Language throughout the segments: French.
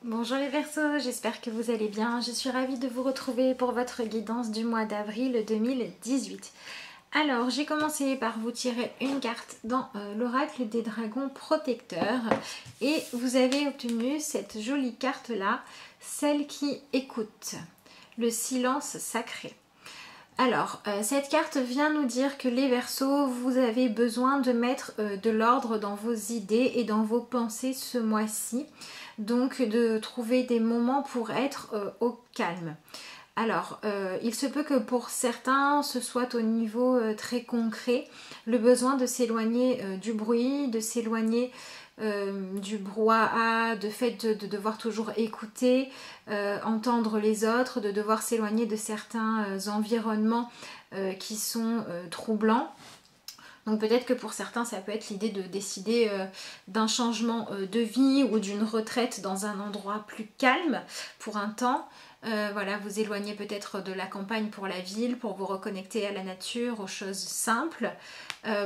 Bonjour les Verseaux, j'espère que vous allez bien. Je suis ravie de vous retrouver pour votre guidance du mois d'avril 2018. Alors, j'ai commencé par vous tirer une carte dans l'oracle des dragons protecteurs et vous avez obtenu cette jolie carte-là, celle qui écoute, le silence sacré. Alors, cette carte vient nous dire que les Verseaux, vous avez besoin de mettre de l'ordre dans vos idées et dans vos pensées ce mois-ci. Donc, de trouver des moments pour être au calme. Alors, il se peut que pour certains, ce soit au niveau très concret, le besoin de s'éloigner du bruit, de s'éloigner du brouhaha, de fait de devoir toujours écouter, entendre les autres, de devoir s'éloigner de certains environnements qui sont troublants. Donc peut-être que pour certains ça peut être l'idée de décider d'un changement de vie ou d'une retraite dans un endroit plus calme pour un temps. Voilà, vous éloignez peut-être de la campagne pour la ville, pour vous reconnecter à la nature, aux choses simples.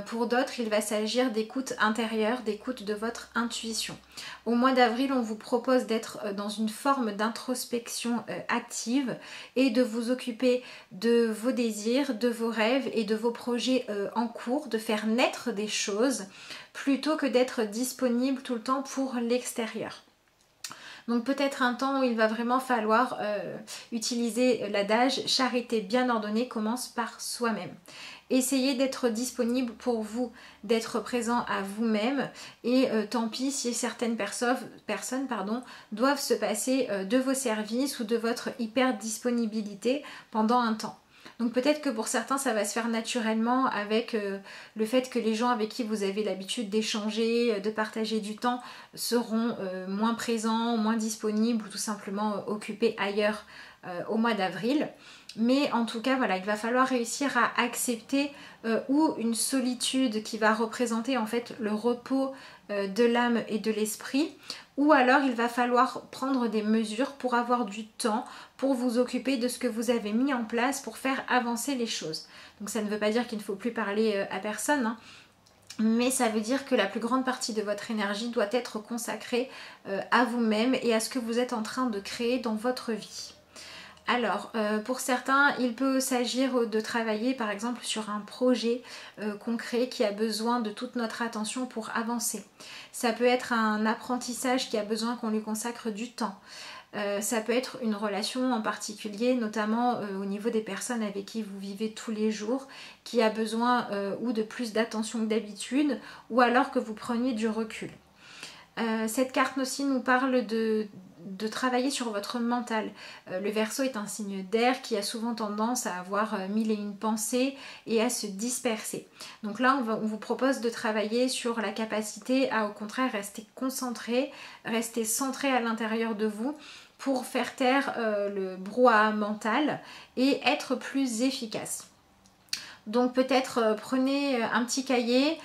Pour d'autres, il va s'agir d'écoute intérieure, d'écoute de votre intuition. Au mois d'avril, on vous propose d'être dans une forme d'introspection active et de vous occuper de vos désirs, de vos rêves et de vos projets en cours, de faire naître des choses plutôt que d'être disponible tout le temps pour l'extérieur. Donc peut-être un temps où il va vraiment falloir utiliser l'adage « charité bien ordonnée commence par soi-même ». Essayez d'être disponible pour vous, d'être présent à vous-même et tant pis si certaines personnes doivent se passer de vos services ou de votre hyper disponibilité pendant un temps. Donc peut-être que pour certains ça va se faire naturellement avec le fait que les gens avec qui vous avez l'habitude d'échanger, de partager du temps seront moins présents, moins disponibles ou tout simplement occupés ailleurs au mois d'avril. Mais en tout cas voilà, il va falloir réussir à accepter ou une solitude qui va représenter en fait le repos de l'âme et de l'esprit, ou alors il va falloir prendre des mesures pour avoir du temps pour vous occuper de ce que vous avez mis en place pour faire avancer les choses. Donc ça ne veut pas dire qu'il ne faut plus parler à personne, hein, mais ça veut dire que la plus grande partie de votre énergie doit être consacrée à vous-même et à ce que vous êtes en train de créer dans votre vie. Alors, pour certains, il peut s'agir de travailler par exemple sur un projet concret qui a besoin de toute notre attention pour avancer. Ça peut être un apprentissage qui a besoin qu'on lui consacre du temps. Ça peut être une relation en particulier, notamment au niveau des personnes avec qui vous vivez tous les jours, qui a besoin ou de plus d'attention que d'habitude, ou alors que vous preniez du recul. Cette carte aussi nous parle de travailler sur votre mental. Le Verseau est un signe d'air qui a souvent tendance à avoir mille et une pensées et à se disperser. Donc là, on vous propose de travailler sur la capacité à au contraire rester concentré, rester centré à l'intérieur de vous pour faire taire le brouhaha mental et être plus efficace. Donc peut-être prenez un petit cahier,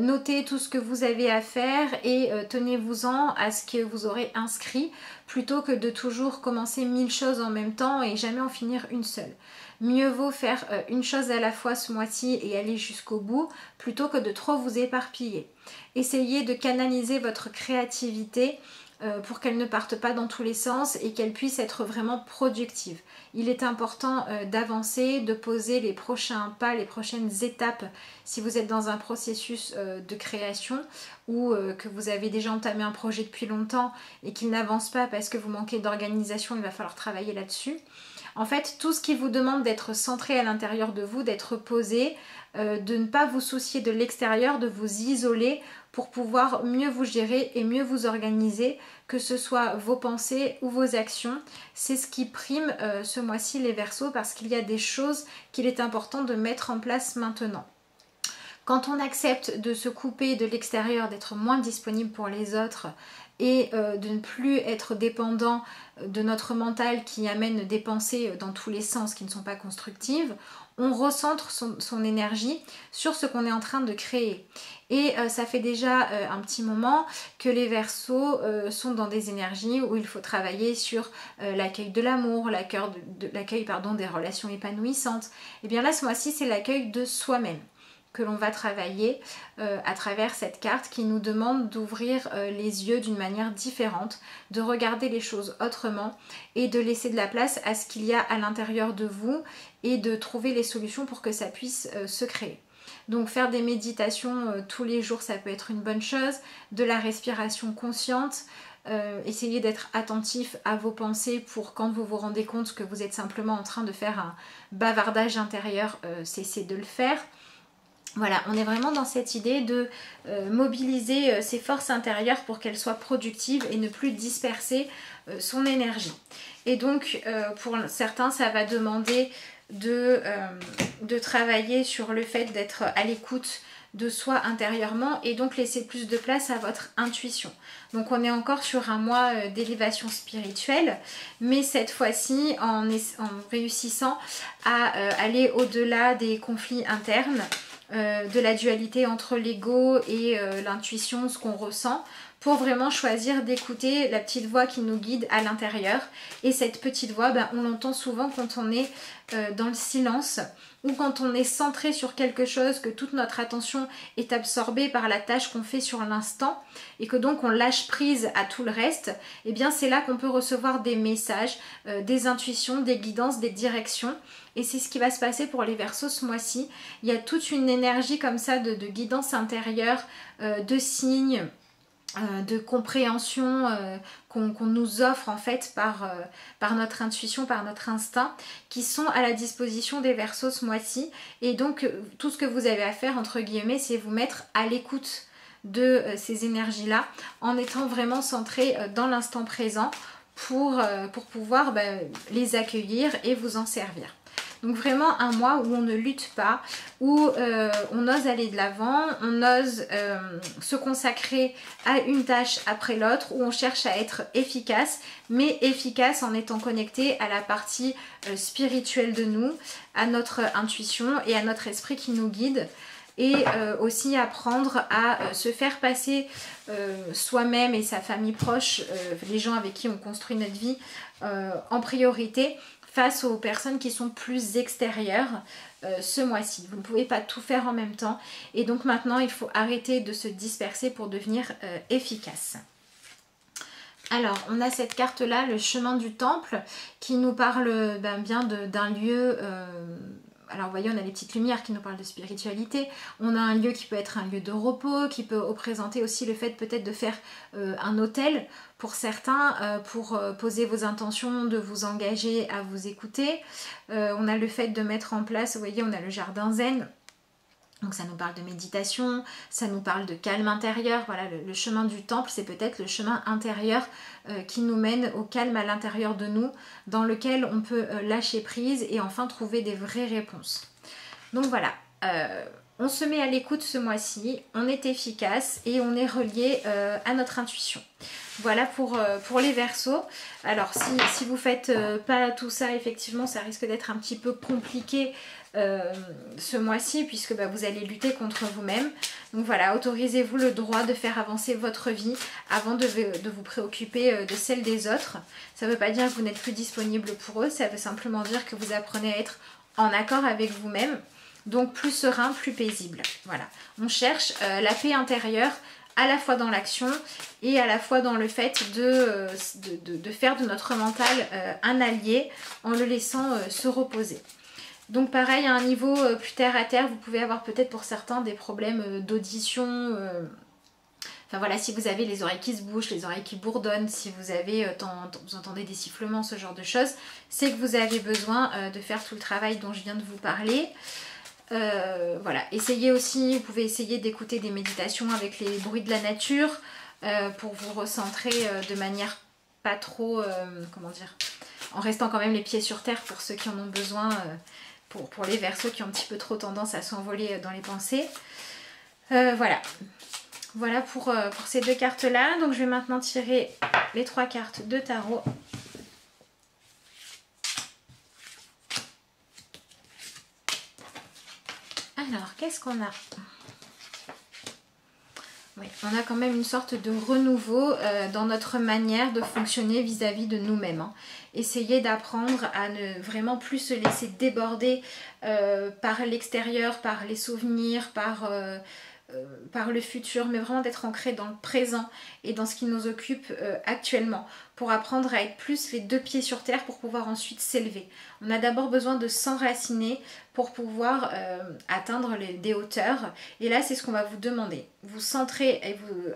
notez tout ce que vous avez à faire et tenez-vous-en à ce que vous aurez inscrit plutôt que de toujours commencer 1000 choses en même temps et jamais en finir une seule. Mieux vaut faire une chose à la fois ce mois-ci et aller jusqu'au bout plutôt que de trop vous éparpiller. Essayez de canaliser votre créativité pour qu'elle ne parte pas dans tous les sens et qu'elle puisse être vraiment productive. Il est important d'avancer, de poser les prochains pas, les prochaines étapes si vous êtes dans un processus de création ou que vous avez déjà entamé un projet depuis longtemps et qu'il n'avance pas parce que vous manquez d'organisation, il va falloir travailler là-dessus. En fait, tout ce qui vous demande d'être centré à l'intérieur de vous, d'être posé, de ne pas vous soucier de l'extérieur, de vous isoler pour pouvoir mieux vous gérer et mieux vous organiser, que ce soit vos pensées ou vos actions. C'est ce qui prime ce mois-ci les Verseaux parce qu'il y a des choses qu'il est important de mettre en place maintenant. Quand on accepte de se couper de l'extérieur, d'être moins disponible pour les autres et de ne plus être dépendant de notre mental qui amène des pensées dans tous les sens qui ne sont pas constructives, on recentre son énergie sur ce qu'on est en train de créer. Et ça fait déjà un petit moment que les Verseaux sont dans des énergies où il faut travailler sur l'accueil de l'amour, l'accueil des relations épanouissantes. Et bien là, ce mois-ci, c'est l'accueil de soi-même. que l'on va travailler à travers cette carte qui nous demande d'ouvrir les yeux d'une manière différente, de regarder les choses autrement et de laisser de la place à ce qu'il y a à l'intérieur de vous et de trouver les solutions pour que ça puisse se créer. Donc faire des méditations tous les jours, ça peut être une bonne chose, de la respiration consciente, essayez d'être attentif à vos pensées pour quand vous vous rendez compte que vous êtes simplement en train de faire un bavardage intérieur, cessez de le faire. Voilà, on est vraiment dans cette idée de mobiliser ses forces intérieures pour qu'elles soient productives et ne plus disperser son énergie. Et donc, pour certains, ça va demander de travailler sur le fait d'être à l'écoute de soi intérieurement et donc laisser plus de place à votre intuition. Donc on est encore sur un mois d'élévation spirituelle, mais cette fois-ci en réussissant à aller au-delà des conflits internes, de la dualité entre l'ego et l'intuition, ce qu'on ressent, pour vraiment choisir d'écouter la petite voix qui nous guide à l'intérieur. Et cette petite voix, on l'entend souvent quand on est dans le silence ou quand on est centré sur quelque chose, que toute notre attention est absorbée par la tâche qu'on fait sur l'instant et que donc on lâche prise à tout le reste. Et bien c'est là qu'on peut recevoir des messages, des intuitions, des guidances, des directions. Et c'est ce qui va se passer pour les Verseaux ce mois-ci. Il y a toute une énergie comme ça de guidance intérieure, de signes, de compréhension qu'on nous offre en fait par notre intuition, par notre instinct, qui sont à la disposition des Verseaux ce mois-ci. Et donc tout ce que vous avez à faire entre guillemets, c'est vous mettre à l'écoute de ces énergies-là en étant vraiment centré dans l'instant présent pour pouvoir les accueillir et vous en servir. Donc vraiment un mois où on ne lutte pas, où on ose aller de l'avant, on ose se consacrer à une tâche après l'autre, où on cherche à être efficace, mais efficace en étant connecté à la partie spirituelle de nous, à notre intuition et à notre esprit qui nous guide. Et aussi apprendre à se faire passer soi-même et sa famille proche, les gens avec qui on construit notre vie, en priorité face aux personnes qui sont plus extérieures ce mois-ci. Vous ne pouvez pas tout faire en même temps et donc maintenant il faut arrêter de se disperser pour devenir efficace. Alors on a cette carte là, le chemin du temple, qui nous parle bien d'un lieu. Alors vous voyez, on a les petites lumières qui nous parlent de spiritualité. On a un lieu qui peut être un lieu de repos, qui peut représenter aussi le fait peut-être de faire un hôtel pour certains, pour poser vos intentions, de vous engager à vous écouter. On a le fait de mettre en place, vous voyez, on a le jardin zen. Donc ça nous parle de méditation, ça nous parle de calme intérieur. Voilà, le chemin du temple, c'est peut-être le chemin intérieur qui nous mène au calme à l'intérieur de nous, dans lequel on peut lâcher prise et enfin trouver des vraies réponses. Donc voilà, on se met à l'écoute ce mois-ci, on est efficace et on est relié à notre intuition. Voilà pour les Verseaux. Alors si vous faites pas tout ça, effectivement ça risque d'être un petit peu compliqué ce mois-ci, puisque vous allez lutter contre vous-même. Donc voilà, autorisez-vous le droit de faire avancer votre vie avant de vous préoccuper de celle des autres. Ça ne veut pas dire que vous n'êtes plus disponible pour eux, ça veut simplement dire que vous apprenez à être en accord avec vous-même, donc plus serein, plus paisible. Voilà, on cherche la paix intérieure à la fois dans l'action et à la fois dans le fait de faire de notre mental un allié en le laissant se reposer. Donc pareil, à un niveau plus terre à terre, vous pouvez avoir peut-être pour certains des problèmes d'audition. Enfin voilà, si vous avez les oreilles qui se bougent, les oreilles qui bourdonnent, si vous avez vous entendez des sifflements, ce genre de choses, c'est que vous avez besoin de faire tout le travail dont je viens de vous parler. Voilà, essayez aussi, vous pouvez essayer d'écouter des méditations avec les bruits de la nature pour vous recentrer de manière pas trop, comment dire, en restant quand même les pieds sur terre pour ceux qui en ont besoin. Pour les Verseaux qui ont un petit peu trop tendance à s'envoler dans les pensées. Voilà pour ces deux cartes là. Donc je vais maintenant tirer les 3 cartes de tarot. Alors qu'est-ce qu'on a? Oui, on a quand même une sorte de renouveau dans notre manière de fonctionner vis-à-vis de nous-mêmes. Hein. Essayez d'apprendre à ne vraiment plus se laisser déborder par l'extérieur, par les souvenirs, par le futur, mais vraiment d'être ancré dans le présent et dans ce qui nous occupe actuellement, pour apprendre à être plus les deux pieds sur terre pour pouvoir ensuite s'élever. On a d'abord besoin de s'enraciner pour pouvoir atteindre des hauteurs, et là c'est ce qu'on va vous demander. Vous centrez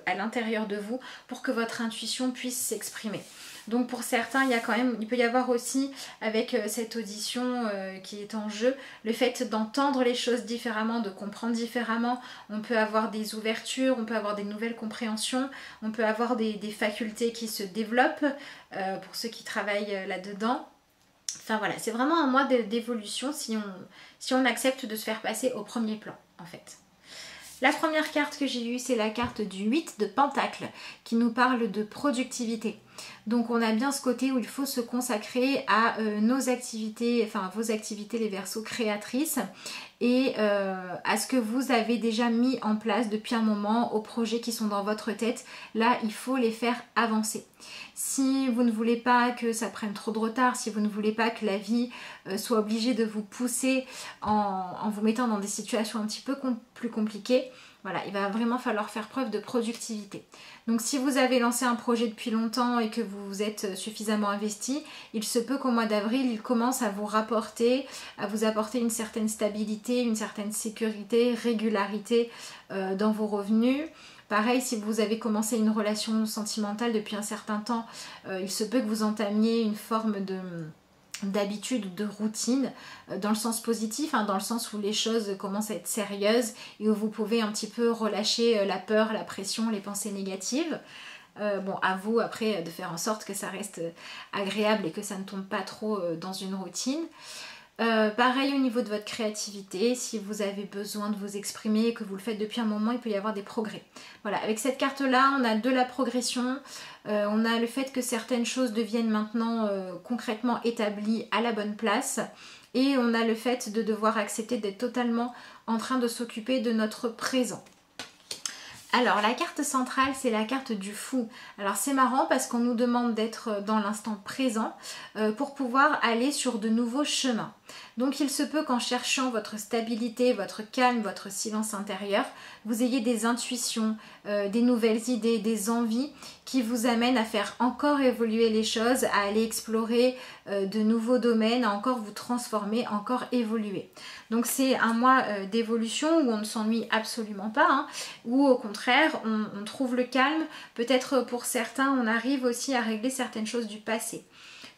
à l'intérieur de vous pour que votre intuition puisse s'exprimer. Donc pour certains, il peut y avoir aussi, avec cette audition qui est en jeu, le fait d'entendre les choses différemment, de comprendre différemment. On peut avoir des ouvertures, on peut avoir des nouvelles compréhensions, on peut avoir des facultés qui se développent pour ceux qui travaillent là-dedans. Enfin voilà, c'est vraiment un mois d'évolution si on accepte de se faire passer au premier plan en fait. La première carte que j'ai eue, c'est la carte du 8 de Pentacle qui nous parle de productivité. Donc on a bien ce côté où il faut se consacrer à nos activités, enfin vos activités les Verseaux créatrices et à ce que vous avez déjà mis en place depuis un moment, aux projets qui sont dans votre tête. Là, il faut les faire avancer. Si vous ne voulez pas que ça prenne trop de retard, si vous ne voulez pas que la vie soit obligée de vous pousser en vous mettant dans des situations un petit peu plus compliquées, voilà, il va vraiment falloir faire preuve de productivité. Donc si vous avez lancé un projet depuis longtemps et que vous êtes suffisamment investi, il se peut qu'au mois d'avril, il commence à vous apporter une certaine stabilité, une certaine sécurité, régularité dans vos revenus. Pareil, si vous avez commencé une relation sentimentale depuis un certain temps, il se peut que vous entamiez une forme d'habitude ou de routine dans le sens positif, hein, dans le sens où les choses commencent à être sérieuses et où vous pouvez un petit peu relâcher la peur, la pression, les pensées négatives. Bon, à vous après de faire en sorte que ça reste agréable et que ça ne tombe pas trop dans une routine. Pareil au niveau de votre créativité, si vous avez besoin de vous exprimer et que vous le faites depuis un moment, il peut y avoir des progrès. Voilà, avec cette carte-là, on a de la progression, on a le fait que certaines choses deviennent maintenant concrètement établies à la bonne place, et on a le fait de devoir accepter d'être totalement en train de s'occuper de notre présent. Alors la carte centrale, c'est la carte du fou. Alors c'est marrant parce qu'on nous demande d'être dans l'instant présent pour pouvoir aller sur de nouveaux chemins. Donc il se peut qu'en cherchant votre stabilité, votre calme, votre silence intérieur, vous ayez des intuitions, des nouvelles idées, des envies qui vous amènent à faire encore évoluer les choses, à aller explorer de nouveaux domaines, à encore vous transformer, encore évoluer. Donc c'est un mois d'évolution où on ne s'ennuie absolument pas, hein, où au contraire on trouve le calme. Peut-être pour certains on arrive aussi à régler certaines choses du passé.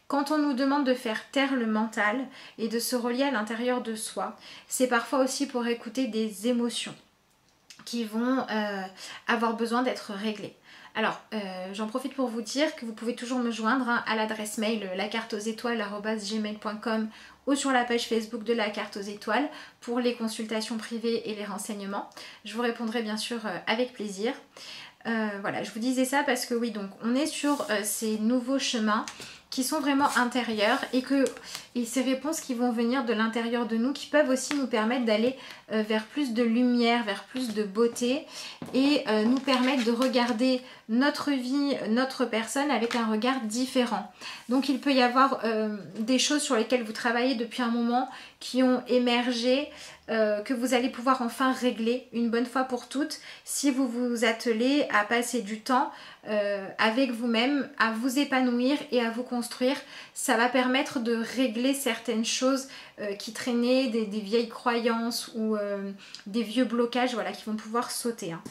Quand on nous demande de faire taire le mental et de se relier à l'intérieur de soi, c'est parfois aussi pour écouter des émotions qui vont avoir besoin d'être réglées. Alors, j'en profite pour vous dire que vous pouvez toujours me joindre à l'adresse mail lacarteauxétoiles@gmail.com ou sur la page Facebook de la carte aux étoiles pour les consultations privées et les renseignements. Je vous répondrai bien sûr avec plaisir. Voilà, je vous disais ça parce que oui, donc on est sur ces nouveaux chemins qui sont vraiment intérieurs et ces réponses qui vont venir de l'intérieur de nous qui peuvent aussi nous permettre d'aller vers plus de lumière, vers plus de beauté et nous permettre de regarder notre vie, notre personne avec un regard différent. Donc il peut y avoir des choses sur lesquelles vous travaillez depuis un moment qui ont émergé, que vous allez pouvoir enfin régler une bonne fois pour toutes si vous vous attelez à passer du temps avec vous-même, à vous épanouir et à vous construire. Ça va permettre de régler certaines choses qui traînaient, des vieilles croyances ou des vieux blocages, voilà, qui vont pouvoir sauter, hein.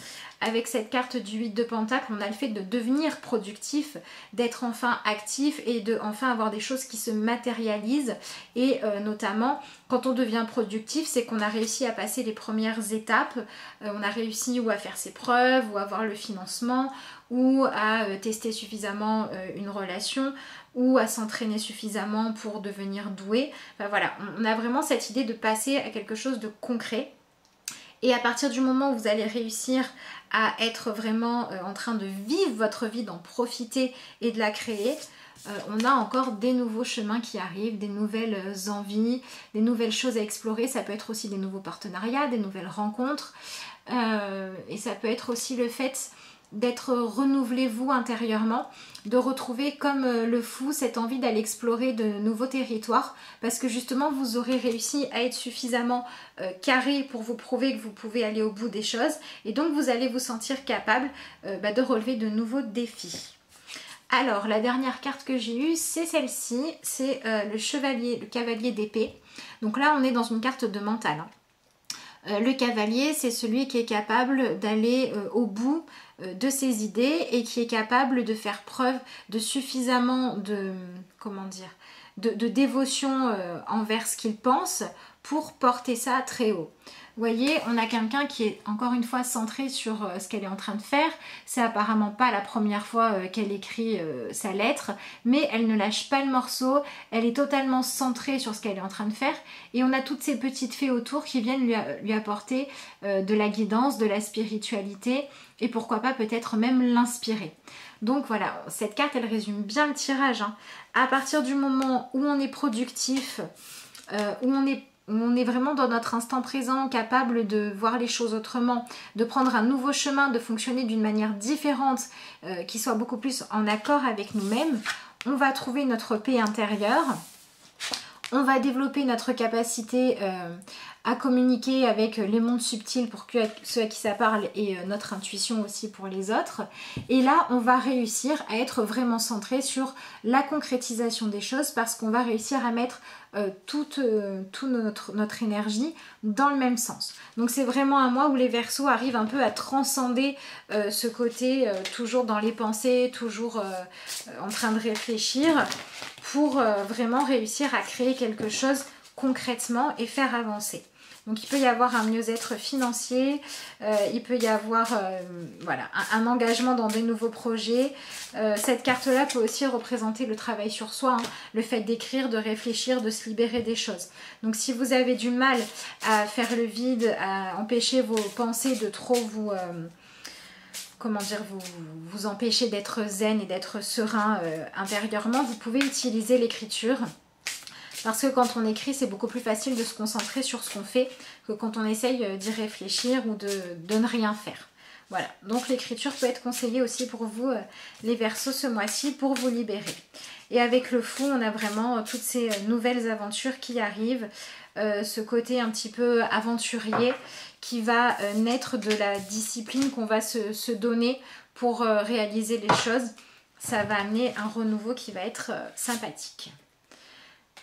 Avec cette carte du 8 de Pentacle, on a le fait de devenir productif, d'être enfin actif et de enfin avoir des choses qui se matérialisent. Et notamment, quand on devient productif, c'est qu'on a réussi à passer les premières étapes. On a réussi ou à faire ses preuves, ou à avoir le financement, ou à tester suffisamment une relation, ou à s'entraîner suffisamment pour devenir doué. Enfin, voilà, on a vraiment cette idée de passer à quelque chose de concret. Et à partir du moment où vous allez réussir à être vraiment en train de vivre votre vie, d'en profiter et de la créer, on a encore des nouveaux chemins qui arrivent, des nouvelles envies, des nouvelles choses à explorer. Ça peut être aussi des nouveaux partenariats, des nouvelles rencontres. et ça peut être aussi le fait d'être renouvelé vous intérieurement, de retrouver comme le fou cette envie d'aller explorer de nouveaux territoires, parce que justement vous aurez réussi à être suffisamment carré pour vous prouver que vous pouvez aller au bout des choses, et donc vous allez vous sentir capable de relever de nouveaux défis. Alors la dernière carte que j'ai eue, c'est celle-ci, c'est le cavalier d'épée. Donc là on est dans une carte de mental, hein. Le cavalier, c'est celui qui est capable d'aller au bout de ses idées et qui est capable de faire preuve de suffisamment de, comment dire, de dévotion envers ce qu'il pense pour porter ça très haut. Vous voyez, on a quelqu'un qui est encore une fois centré sur ce qu'elle est en train de faire. C'est apparemment pas la première fois qu'elle écrit sa lettre, mais elle ne lâche pas le morceau. Elle est totalement centrée sur ce qu'elle est en train de faire. Et on a toutes ces petites fées autour qui viennent lui apporter de la guidance, de la spiritualité et pourquoi pas peut-être même l'inspirer. Donc voilà, cette carte elle résume bien le tirage, hein. À partir du moment où on est productif, où on est vraiment dans notre instant présent, capable de voir les choses autrement, de prendre un nouveau chemin, de fonctionner d'une manière différente, qui soit beaucoup plus en accord avec nous-mêmes, on va trouver notre paix intérieure, on va développer notre capacité à communiquer avec les mondes subtils pour ceux à qui ça parle et notre intuition aussi pour les autres. Et là, on va réussir à être vraiment centré sur la concrétisation des choses parce qu'on va réussir à mettre toute notre énergie dans le même sens. Donc c'est vraiment un mois où les Verseaux arrivent un peu à transcender ce côté toujours dans les pensées, toujours en train de réfléchir pour vraiment réussir à créer quelque chose concrètement et faire avancer. Donc il peut y avoir un mieux-être financier, il peut y avoir voilà, un engagement dans des nouveaux projets. Cette carte-là peut aussi représenter le travail sur soi, hein, le fait d'écrire, de réfléchir, de se libérer des choses. Donc si vous avez du mal à faire le vide, à empêcher vos pensées de trop vous... comment dire, vous empêcher d'être zen et d'être serein intérieurement, vous pouvez utiliser l'écriture. Parce que quand on écrit, c'est beaucoup plus facile de se concentrer sur ce qu'on fait que quand on essaye d'y réfléchir ou de ne rien faire. Voilà, donc l'écriture peut être conseillée aussi pour vous, les Verseaux, ce mois-ci, pour vous libérer. Et avec le fou, on a vraiment toutes ces nouvelles aventures qui arrivent, ce côté un petit peu aventurier qui va naître de la discipline qu'on va se donner pour réaliser les choses. Ça va amener un renouveau qui va être sympathique.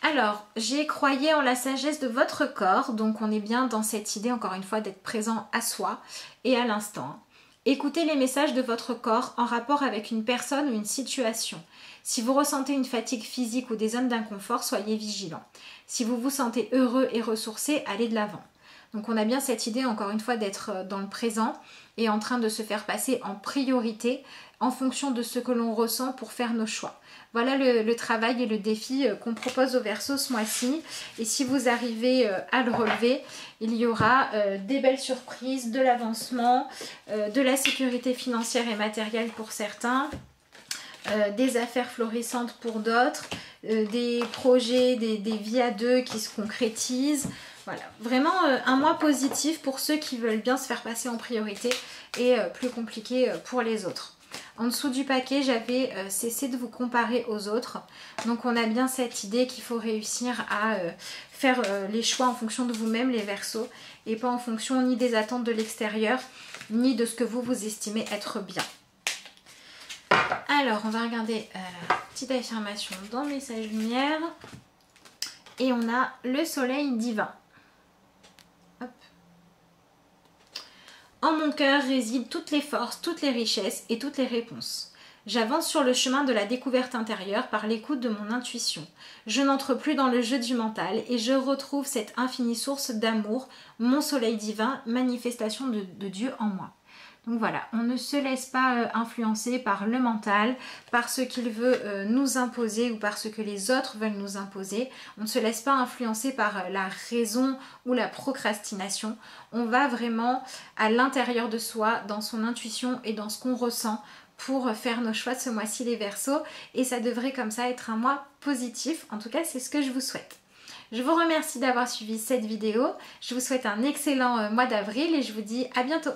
Alors, j'ai croyé en la sagesse de votre corps, donc on est bien dans cette idée, encore une fois, d'être présent à soi et à l'instant. Écoutez les messages de votre corps en rapport avec une personne ou une situation. Si vous ressentez une fatigue physique ou des zones d'inconfort, soyez vigilant. Si vous vous sentez heureux et ressourcé, allez de l'avant. Donc on a bien cette idée, encore une fois, d'être dans le présent et en train de se faire passer en priorité en fonction de ce que l'on ressent pour faire nos choix. Voilà le travail et le défi qu'on propose aux Verseaux ce mois-ci. Et si vous arrivez à le relever, il y aura des belles surprises, de l'avancement, de la sécurité financière et matérielle pour certains, des affaires florissantes pour d'autres, des projets, des vies à deux qui se concrétisent. Voilà, vraiment un mois positif pour ceux qui veulent bien se faire passer en priorité et plus compliqué pour les autres. En dessous du paquet, j'avais cessé de vous comparer aux autres. Donc on a bien cette idée qu'il faut réussir à faire les choix en fonction de vous-même, les Verseaux, et pas en fonction ni des attentes de l'extérieur, ni de ce que vous estimez être bien. Alors, on va regarder la petite affirmation dans Message Lumière. Et on a le soleil divin. Hop. En mon cœur résident toutes les forces, toutes les richesses et toutes les réponses. J'avance sur le chemin de la découverte intérieure par l'écoute de mon intuition. Je n'entre plus dans le jeu du mental et je retrouve cette infinie source d'amour, mon soleil divin, manifestation de Dieu en moi. Donc voilà, on ne se laisse pas influencer par le mental, par ce qu'il veut nous imposer ou par ce que les autres veulent nous imposer. On ne se laisse pas influencer par la raison ou la procrastination. On va vraiment à l'intérieur de soi, dans son intuition et dans ce qu'on ressent pour faire nos choix ce mois-ci les Verseaux. Et ça devrait comme ça être un mois positif. En tout cas, c'est ce que je vous souhaite. Je vous remercie d'avoir suivi cette vidéo. Je vous souhaite un excellent mois d'avril et je vous dis à bientôt.